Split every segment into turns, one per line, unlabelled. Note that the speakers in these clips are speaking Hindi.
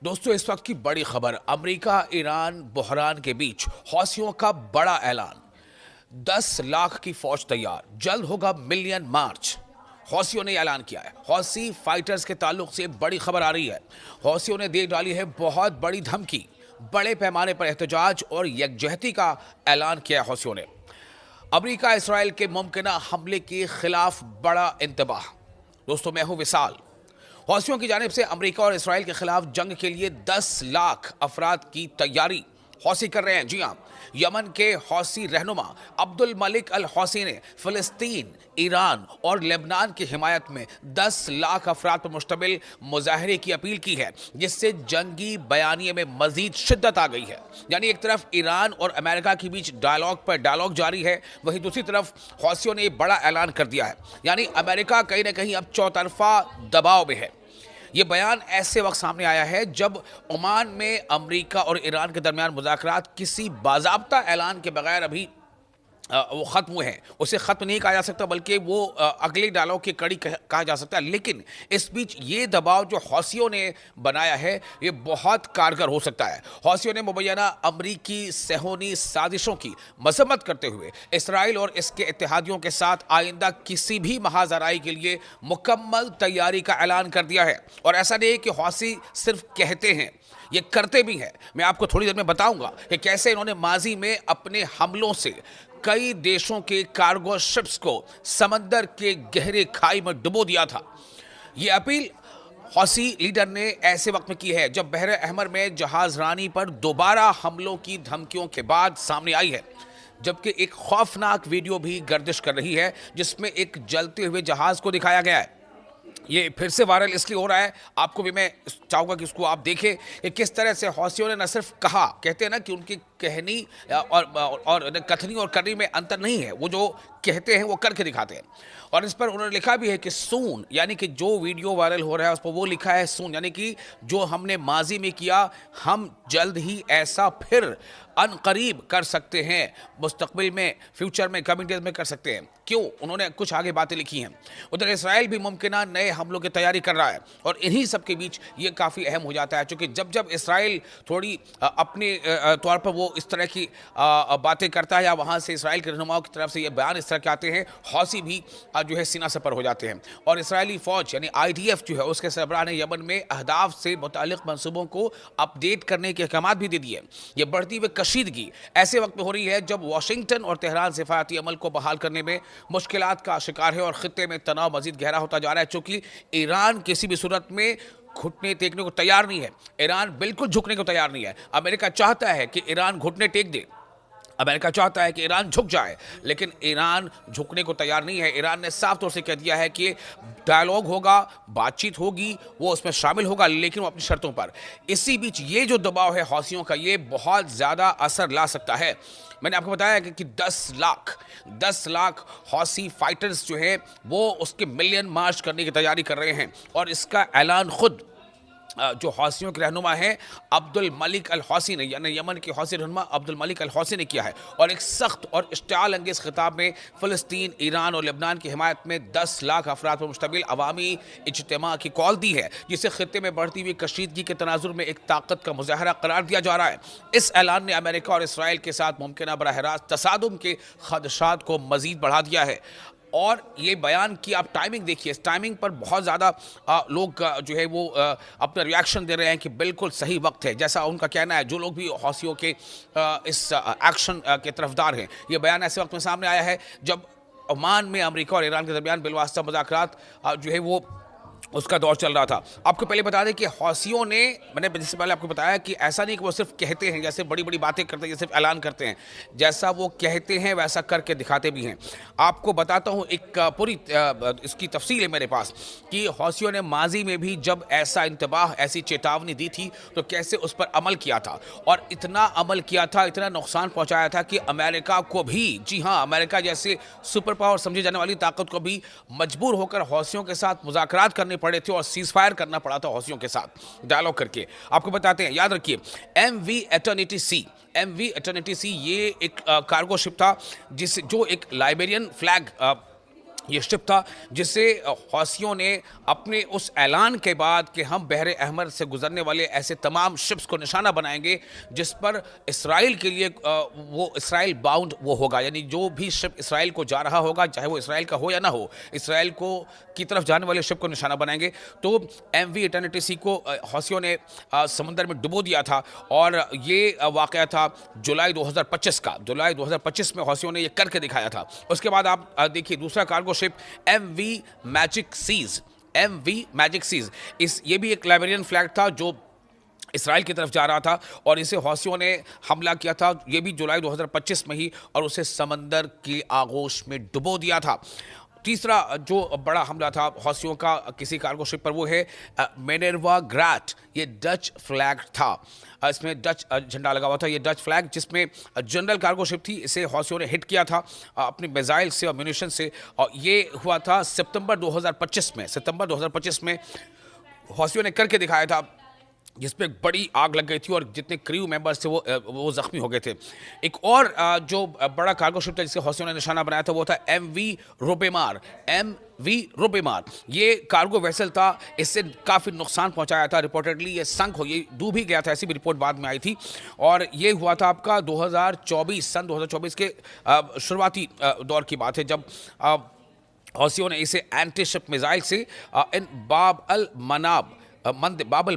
दोस्तों, इस वक्त की बड़ी खबर, अमेरिका ईरान बहरान के बीच हौसियों का बड़ा ऐलान। 10 लाख की फौज तैयार, जल्द होगा मिलियन मार्च। हौसियों ने ऐलान किया है। हौसी फाइटर्स के ताल्लुक से बड़ी खबर आ रही है। हौसियों ने दे डाली है बहुत बड़ी धमकी। बड़े पैमाने पर एहतजाज और यकजहती का ऐलान किया है हौसियों ने। अमेरिका इसराइल के मुमकिन हमले के खिलाफ बड़ा इंतबाह। दोस्तों, मैं हूं विशाल। हौसियों की जानिब से अमेरिका और इसराइल के खिलाफ जंग के लिए 10 लाख अफराद की तैयारी हौसी कर रहे हैं। जी हां, यमन के हौसी रहनुमा अब्दुल मलिक अल हौसी ने फिलिस्तीन, ईरान और लेबनान की हिमायत में 10 लाख अफराद पर मुश्तमिल मुजाहरे की अपील की है, जिससे जंगी बयानिए में मजीद शिद्दत आ गई है। यानी एक तरफ ईरान और अमेरिका के बीच डायलॉग पर डायलॉग जारी है, वहीं दूसरी तरफ हौसियों ने बड़ा ऐलान कर दिया है। यानी अमेरिका कहीं ना कहीं अब चौतरफा दबाव में है। ये बयान ऐसे वक्त सामने आया है जब ओमान में अमेरिका और ईरान के दरमियान मुज़ाकरात किसी बाज़ाब्ता ऐलान के बगैर अभी वो ख़त्म हुए हैं। उसे ख़त्म नहीं कहा जा सकता, बल्कि वो अगले डायलॉग की कड़ी कहा जा सकता है। लेकिन इस बीच ये दबाव जो हौसियों ने बनाया है, ये बहुत कारगर हो सकता है। हौसियों ने मुबैना अमरीकी सेहोनी साजिशों की मजम्मत करते हुए इसराइल और इसके इत्तेहादियों के साथ आइंदा किसी भी महाजराई के लिए मुकम्मल तैयारी का ऐलान कर दिया है। और ऐसा नहीं है कि हौसी सिर्फ कहते हैं, ये करते भी हैं। मैं आपको थोड़ी देर में बताऊंगा कि कैसे इन्होंने माजी में अपने हमलों से कई देशों के कार्गो शिप्स को समंदर के गहरे खाई में डुबो दिया था। ये अपील हौसी लीडर ने ऐसे वक्त में की है जब बहर अहमर में जहाज रानी पर दोबारा हमलों की धमकियों के बाद सामने आई है। जबकि एक खौफनाक वीडियो भी गर्दिश कर रही है, जिसमें एक जलते हुए जहाज को दिखाया गया है। ये फिर से वायरल इसलिए हो रहा है, आपको भी मैं चाहूँगा कि इसको आप देखें कि किस तरह से हौसियों ने न सिर्फ कहा, कहते हैं ना कि उनकी कहनी और कथनी और करनी में अंतर नहीं है। वो जो कहते हैं वो करके दिखाते हैं। और इस पर उन्होंने लिखा भी है कि सून, यानी कि जो वीडियो वायरल हो रहा है उस पर वो लिखा है सून, यानी कि जो हमने माजी में किया, हम जल्द ही ऐसा फिर अनकरीब कर सकते हैं, मुस्तकबिल में, फ्यूचर में, कमिंग डेज में कर सकते हैं। क्यों? उन्होंने कुछ आगे बातें लिखी हैं। उधर इसराइल भी मुमकिन नए हमलों की तैयारी कर रहा है, और इन्हीं सब के बीच ये काफ़ी अहम हो जाता है, क्योंकि जब जब इसराइल थोड़ी अपने तौर पर वो इस तरह की बातें करता है, या वहाँ से इसराइल के रहनुमाओं की तरफ से ये बयान इस तरह के आते हैं, हौसी भी जो है सीना सपर हो जाते हैं। और इसराइली फ़ौज यानी IDF जो है, उसके सरबराह ने यमन में अहदाफ से मुतालिक मनसूबों को अपडेट करने के अहकाम भी दे दिए। ये बढ़ती हुई कशीदगी ऐसे वक्त में हो रही है जब वाशिंगटन और तेहरान सिफारती अमल को बहाल करने में मुश्किलात का शिकार है, और खित्ते में तनाव मजीद गहरा होता जा रहा है, चूंकि ईरान किसी भी सूरत में घुटने टेकने को तैयार नहीं है। ईरान बिल्कुल झुकने को तैयार नहीं है। अमेरिका चाहता है कि ईरान घुटने टेक दे, अमेरिका चाहता है कि ईरान झुक जाए, लेकिन ईरान झुकने को तैयार नहीं है। ईरान ने साफ तौर से कह दिया है कि डायलॉग होगा, बातचीत होगी, वो उसमें शामिल होगा, लेकिन वो अपनी शर्तों पर। इसी बीच ये जो दबाव है हौसियों का, ये बहुत ज़्यादा असर ला सकता है। मैंने आपको बताया कि 10 लाख हौसी फाइटर्स जो है वो उसके मिलियन मार्च करने की तैयारी कर रहे हैं, और इसका ऐलान खुद जो हौसियों के रहनुमा हैं अब्दुल मलिक अल हौसी ने, यानी यमन के हौसी रहनुमा अब्दुल मलिक अल हौसी ने किया है। और एक सख्त और इश्तिआल अंगेज़ खिताब में फ़लस्तीन, ईरान और लेबनान की हिमायत में 10 लाख अफराद पर मुश्तमिल अवामी इज्तिमा की कॉल दी है, जिसे खित्ते में बढ़ती हुई कशीदगी के तनाजुर में एक ताकत का मुजाहरा करार दिया जा रहा है। इस ऐलान ने अमेरिका और इसराइल के साथ मुमकिन बरह रास्त तसादुम के खदशात को मज़ीद बढ़ा दिया है। और ये बयान की आप टाइमिंग देखिए, इस टाइमिंग पर बहुत ज़्यादा लोग जो है वो अपना रिएक्शन दे रहे हैं कि बिल्कुल सही वक्त है, जैसा उनका कहना है। जो लोग भी हौसियों के इस एक्शन के तरफदार हैं, ये बयान ऐसे वक्त में सामने आया है जब ओमान में अमेरिका और ईरान के दरमियान बिलवास्ता मुज़ाकरात जो है वो उसका दौर चल रहा था। आपको पहले बता दें कि हौसियों ने, मैंने जिससे पहले आपको बताया कि ऐसा नहीं कि वो सिर्फ कहते हैं, जैसे बड़ी बड़ी बातें करते हैं, सिर्फ ऐलान करते हैं। जैसा वो कहते हैं वैसा करके दिखाते भी हैं। आपको बताता हूँ, एक पूरी इसकी तफसील है मेरे पास, कि हौसियों ने माजी में भी जब ऐसा इंतबाह, ऐसी चेतावनी दी थी, तो कैसे उस पर अमल किया था, और इतना अमल किया था, इतना नुकसान पहुँचाया था कि अमेरिका को भी, जी हाँ, अमेरिका जैसे सुपर पावर समझी जाने वाली ताकत को भी मजबूर होकर हौसियों के साथ मुज़ाकरात करने पड़े थे, और सीज फायर करना पड़ा था हौसियों के साथ डायलॉग करके। आपको बताते हैं, याद रखिए, MV एटर्निटी सी ये एक कार्गो शिप था, जो एक लाइबेरियन फ्लैग ये शिप था जिसे हौसियों ने अपने उस ऐलान के बाद कि हम बहर अहमर से गुजरने वाले ऐसे तमाम शिप्स को निशाना बनाएंगे जिस पर इसराइल के लिए वो इसराइल बाउंड वो होगा, यानी जो भी शिप इसराइल को जा रहा होगा, चाहे वो इसराइल का हो या ना हो, इसराइल को की तरफ जाने वाले शिप को निशाना बनाएंगे। तो MV इटर्निटी सी को हौसियों ने समंदर में डुबो दिया था और ये वाक़या था जुलाई 2025 का। जुलाई 2025 में हौसियों ने ये करके दिखाया था। उसके बाद आप देखिए दूसरा cargo ship MV magic seas, MV magic seas, ये भी एक लाइबेरियन फ्लैग था जो इसराइल की तरफ जा रहा था और इसे हौसियों ने हमला किया था, ये भी जुलाई 2025 में ही, और उसे समंदर की आगोश में डुबो दिया था। तीसरा जो बड़ा हमला था हौसियों का किसी कार्गो शिप पर वो है मिनर्वा ग्रैट। ये डच फ्लैग था, इसमें डच झंडा लगा हुआ था। ये डच फ्लैग जिसमें जनरल कार्गो शिप थी, इसे हौसियों ने हिट किया था अपने मिसाइल से और म्यूनिशन से, और ये हुआ था सितंबर 2025 में। सितंबर 2025 में हौसियों ने करके दिखाया था जिसपे बड़ी आग लग गई थी और जितने क्रू मेंबर्स थे वो जख्मी हो गए थे। एक और जो बड़ा कार्गो शिप था जिसके हौसियों ने निशाना बनाया था वो था MV रुबेमार। MV रुबेमार ये कार्गो वेसल था, इससे काफ़ी नुकसान पहुंचाया था। रिपोर्टेडली ये संक हो, ये डूब ही गया था, ऐसी भी रिपोर्ट बाद में आई थी। और ये हुआ था आपका 2024, सन 2024 के शुरुआती दौर की बात है, जब हौसियों ने इसे एंटी शिप मिसाइल से इन बाब अल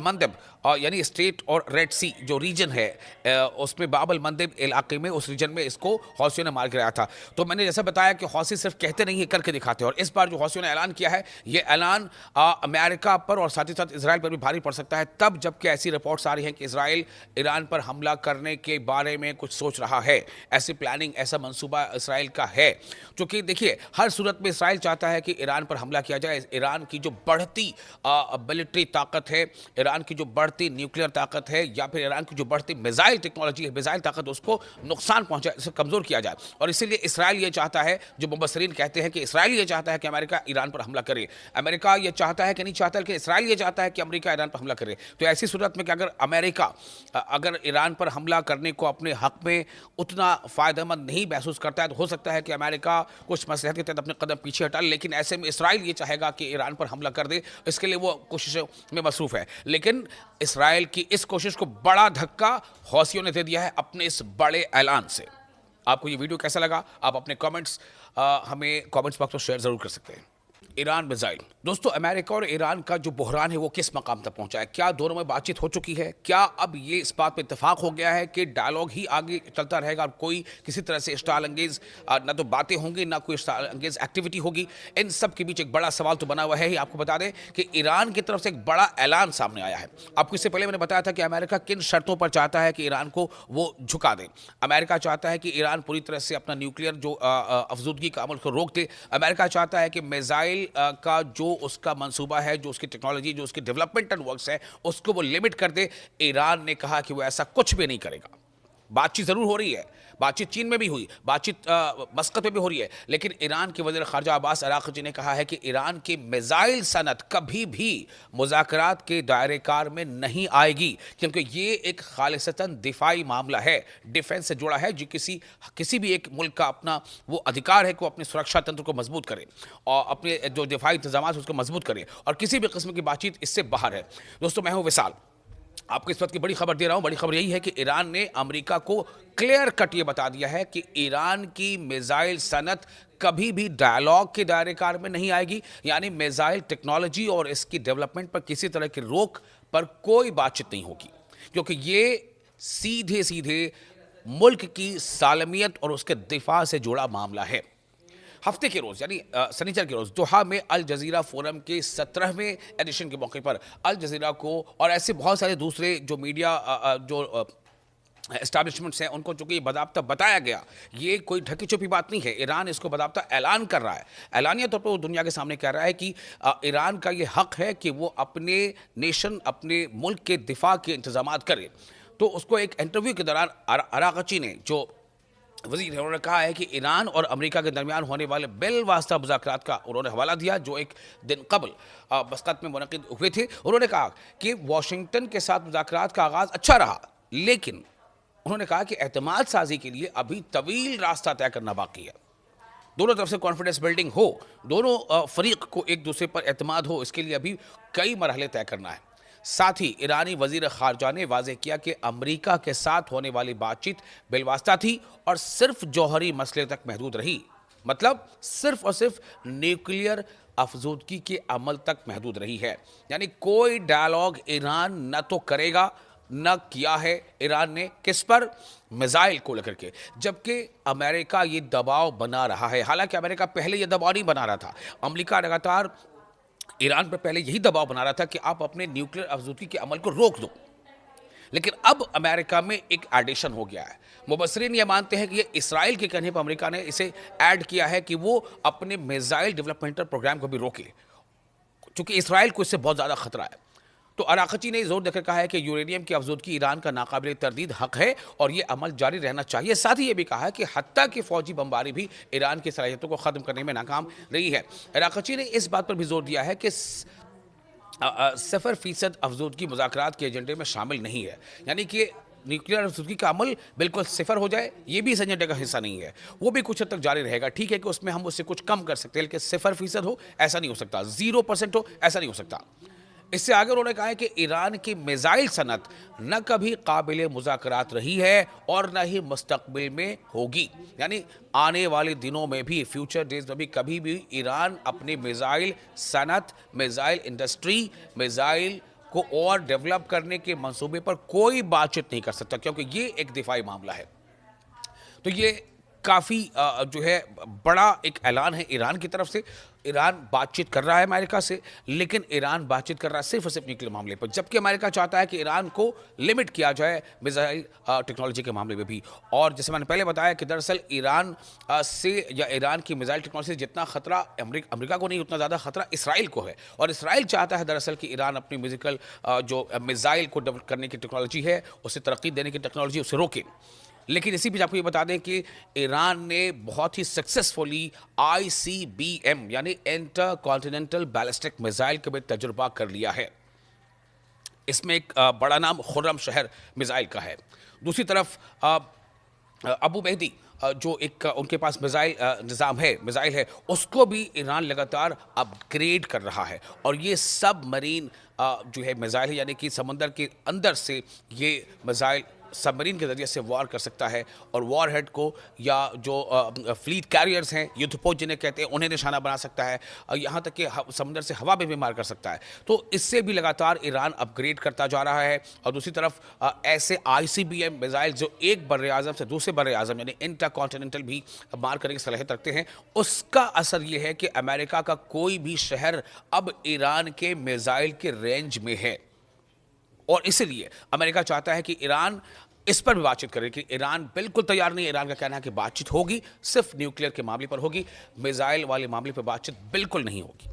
मंदब यानी स्ट्रेट और रेड सी जो रीजन है उसमें बाब अल मंदब इलाके में, उस रीजन में इसको हौसियों ने मार गिराया था। तो मैंने जैसा बताया कि हौसी सिर्फ कहते नहीं है, करके दिखाते हैं। और इस बार जो हौसियों ने ऐलान किया है, ये ऐलान अमेरिका पर और साथ ही साथ इसराइल पर भी भारी पड़ सकता है, तब जबकि ऐसी रिपोर्ट्स आ रही हैं कि इसराइल ईरान पर हमला करने के बारे में कुछ सोच रहा है। ऐसी प्लानिंग, ऐसा मंसूबा इसराइल का है, क्योंकि देखिए हर सूरत में इसराइल चाहता है कि ईरान पर हमला किया जाए। ईरान की जो बढ़ती मिलिट्री ताकत है, ईरान की जो बढ़ती न्यूक्लियर ताकत है, या फिर ईरान की जो बढ़ती मिसाइल टेक्नोलॉजी है, मिसाइल ताकत, उसको नुकसान पहुंचाए, इसे कमजोर किया जाए। और इसीलिए इसराइल ये चाहता है, जो मुबस्सरीन कहते हैं कि इसराइल ये चाहता है कि अमेरिका ईरान पर हमला करे। अमेरिका ये चाहता है कि नहीं चाहता, लेकिन इसराइल ये चाहता है कि अमेरिका ईरान पर हमला करे। तो ऐसी सूरत में कि अगर अमेरिका अगर ईरान पर हमला करने को अपने हक में उतना फायदेमंद नहीं महसूस करता है, तो हो सकता है कि अमेरिका कुछ मसलहत के तहत अपने कदम पीछे हटा ले। लेकिन ऐसे में इसराइल ये चाहेगा कि ईरान पर हमला कर दे, इसके लिए वो कोशिशों में मसरूफ है। लेकिन इसराइल की इस कोशिश को बड़ा धक्का हौसियों ने दे दिया है अपने इस बड़े ऐलान से। आपको ये वीडियो कैसा लगा, आप अपने कमेंट्स हमें कमेंट्स बॉक्स में शेयर जरूर कर सकते हैं। ईरान मिसाइल, दोस्तों अमेरिका और ईरान का जो बहरान है वो किस मकाम तक पहुंचा है? क्या दोनों में बातचीत हो चुकी है? क्या अब ये इस बात पर इत्तेफाक हो गया है कि डायलॉग ही आगे चलता रहेगा और कोई किसी तरह से स्टाइल अंगेज ना तो बातें होंगी ना कोई स्टाइल अंगेज एक्टिविटी होगी? इन सब के बीच एक बड़ा सवाल तो बना हुआ है ही। आपको बता दें कि ईरान की तरफ से एक बड़ा ऐलान सामने आया है। आपको इससे पहले मैंने बताया था कि अमेरिका किन शर्तों पर चाहता है कि ईरान को वो झुका दे। अमेरिका चाहता है कि ईरान पूरी तरह से अपना न्यूक्लियर जो अफजूदगी का अमल को रोक दे। अमेरिका चाहता है कि मिसाइल का जो उसका मंसूबा है, जो उसकी टेक्नोलॉजी, जो उसकी डेवलपमेंटल वर्क्स है, उसको वो लिमिट कर दे। ईरान ने कहा कि वो ऐसा कुछ भी नहीं करेगा। बातचीत जरूर हो रही है, बातचीत चीन में भी हुई, बातचीत मस्कत में भी हो रही है, लेकिन ईरान के वज़ीर ख़ारजा अब्बास अराक़ची ने कहा है कि ईरान की मिसाइल सनत कभी भी मुज़ाकरात के दायरेकार में नहीं आएगी, क्योंकि ये एक खालिसतन दिफाई मामला है, डिफेंस से जुड़ा है, जो किसी भी एक मुल्क का अपना वो अधिकार है कि वो अपने सुरक्षा तंत्र को मजबूत करे और अपने जो दिफाई इंतजाम उसको मजबूत करे, और किसी भी किस्म की बातचीत इससे बाहर है। दोस्तों मैं हूँ विशाल, आपको इस वक्त की बड़ी खबर दे रहा हूं। बड़ी खबर यही है कि ईरान ने अमेरिका को क्लियर कट ये बता दिया है कि ईरान की मिसाइल सनत कभी भी डायलॉग के दायरेकार में नहीं आएगी, यानी मिसाइल टेक्नोलॉजी और इसकी डेवलपमेंट पर किसी तरह की रोक पर कोई बातचीत नहीं होगी, क्योंकि ये सीधे सीधे मुल्क की सालमियत और उसके दिफा से जुड़ा मामला है। हफ्ते के रोज़ यानी शनिचर के रोज़ दोहा में अल जज़ीरा फोरम के 17वें एडिशन के मौके पर अल जज़ीरा को और ऐसे बहुत सारे दूसरे जो मीडिया जो एस्टैब्लिशमेंट्स हैं उनको चूंकि बाज़ाब्ता बताया गया, ये कोई ढकी छुपी बात नहीं है। ईरान इसको बाज़ाब्ता ऐलान कर रहा है, ऐलानिया तौर पर वो दुनिया के सामने कह रहा है कि ईरान का ये हक़ है कि वो अपने नेशन, अपने मुल्क के दिफा के इंतजाम करे। तो उसको एक इंटरव्यू के दौरान अराग़ची ने, जो वज़ीर है, उन्होंने कहा है कि ईरान और अमेरिका के दरमियान होने वाले बिलवास्ता मुज़ाकरात का उन्होंने हवाला दिया जो एक दिन कबल मस्कत में मुनक़िद हुए थे। उन्होंने कहा कि वाशिंगटन के साथ मुज़ाकरात का आगाज़ अच्छा रहा, लेकिन उन्होंने कहा कि एतमाद साजी के लिए अभी तवील रास्ता तय करना बाकी है। दोनों तरफ से कॉन्फिडेंस बिल्डिंग हो, दोनों फरीक को एक दूसरे पर एतमाद हो, इसके लिए अभी कई मरहले तय करना है। साथ ही ईरानी वजीर खारजा ने वाजे किया कि अमेरिका के साथ होने वाली बातचीत बिलवास्ता थी और सिर्फ जौहरी मसले तक महदूद रही। मतलब सिर्फ और सिर्फ न्यूक्लियर अफजूदगी के अमल तक महदूद रही है। यानी कोई डायलॉग ईरान न तो करेगा, न किया है ईरान ने, किस पर? मिसाइल को लेकर के। जबकि अमेरिका ये दबाव बना रहा है। हालांकि अमेरिका पहले ये दबाव नहीं बना रहा था। अमेरिका लगातार ईरान पर पहले यही दबाव बना रहा था कि आप अपने न्यूक्लियर अफजूदगी के अमल को रोक दो। लेकिन अब अमेरिका में एक एडिशन हो गया है। मुबस्सरीन ये मानते हैं कि ये इसराइल के कहने पर अमेरिका ने इसे ऐड किया है कि वो अपने मिसाइल डेवलपमेंटल प्रोग्राम को भी रोके, क्योंकि इसराइल को इससे बहुत ज़्यादा खतरा है। तो अराक़ची ने जोर देकर कहा है कि यूरेनियम की अफजूदगी ईरान का नाकाबिल तरदीद हक है और ये अमल जारी रहना चाहिए। साथ ही ये भी कहा है कि हत्ता की फौजी बमबारी भी ईरान की सलाहियतों को ख़त्म करने में नाकाम रही है। अराक़ची ने इस बात पर भी जोर दिया है कि 0% अफजूदगी मुज़ाकरात के एजेंडे में शामिल नहीं है। यानी कि न्यूक्लियर अफजूदगी का अमल बिल्कुल सिफर हो जाए, ये भी इस एजेंडे का हिस्सा नहीं है। वो भी कुछ हद तक जारी रहेगा। ठीक है कि उसमें हम उससे कुछ कम कर सकते हैं, लेकिन 0% हो ऐसा नहीं हो सकता, 0% हो ऐसा नहीं हो सकता। इससे आगे उन्होंने कहा है कि ईरान की मिसाइल सनत न कभी काबिल मुज़ाकरात रही है और न ही मुस्तकबिल में होगी। यानी आने वाले दिनों में भी, फ्यूचर डेज में भी, कभी भी ईरान अपनी मिसाइल सनत, मिसाइल इंडस्ट्री, मिसाइल को और डेवलप करने के मंसूबे पर कोई बातचीत नहीं कर सकता, क्योंकि ये एक दिफाई मामला है। तो ये काफ़ी जो है बड़ा एक ऐलान है ईरान की तरफ से। ईरान बातचीत कर रहा है अमेरिका से, लेकिन ईरान बातचीत कर रहा है सिर्फ और सिर्फ न्यूक्लियर मामले पर, जबकि अमेरिका चाहता है कि ईरान को लिमिट किया जाए मिसाइल टेक्नोलॉजी के मामले में भी। और जैसे मैंने पहले बताया कि दरअसल ईरान से या ईरान की मिसाइल टेक्नोलॉजी से जितना खतरा अमेरिका को नहीं, उतना ज़्यादा खतरा इसराइल को है। और इसराइल चाहता है दरअसल कि ईरान अपनी म्यूजिकल जो मिसाइल को डेवलप करने की टेक्नोलॉजी है, उसे तरक्की देने की टेक्नोलॉजी, उसे रोके। लेकिन इसी बीच आपको ये बता दें कि ईरान ने बहुत ही सक्सेसफुली ICBM यानी इंटर कॉन्टिनेंटल बैलिस्टिक मिसाइल का भी तजुर्बा कर लिया है। इसमें एक बड़ा नाम खुर्रम शहर मिसाइल का है। दूसरी तरफ अबू मेहदी जो एक उनके पास मिसाइल है, उसको भी ईरान लगातार अपग्रेड कर रहा है। और ये सब मरीन जो है मिसाइल है, यानी कि समंदर के अंदर से ये मिसाइल सबमरीन के जरिए से वार कर सकता है और वॉर हेड को या जो फ्लीट कैरियर्स हैं, युद्धपोत जिन्हें कहते हैं, उन्हें निशाना बना सकता है। यहाँ तक कि समुद्र से हवा में भी मार कर सकता है। तो इससे भी लगातार ईरान अपग्रेड करता जा रहा है। और दूसरी तरफ ऐसे ICBM मिसाइल जो एक बर्र आज़म से दूसरे बर्र आज़म यानी इंटर कॉन्टिनेंटल भी मार करने की सलाहियत रखते हैं, उसका असर ये है कि अमेरिका का कोई भी शहर अब ईरान के मिसाइल के रेंज में है। और इसलिए अमेरिका चाहता है कि ईरान इस पर भी बातचीत करे, कि ईरान बिल्कुल तैयार नहीं है। ईरान का कहना है कि बातचीत होगी, सिर्फ न्यूक्लियर के मामले पर होगी, मिसाइल वाले मामले पर बातचीत बिल्कुल नहीं होगी।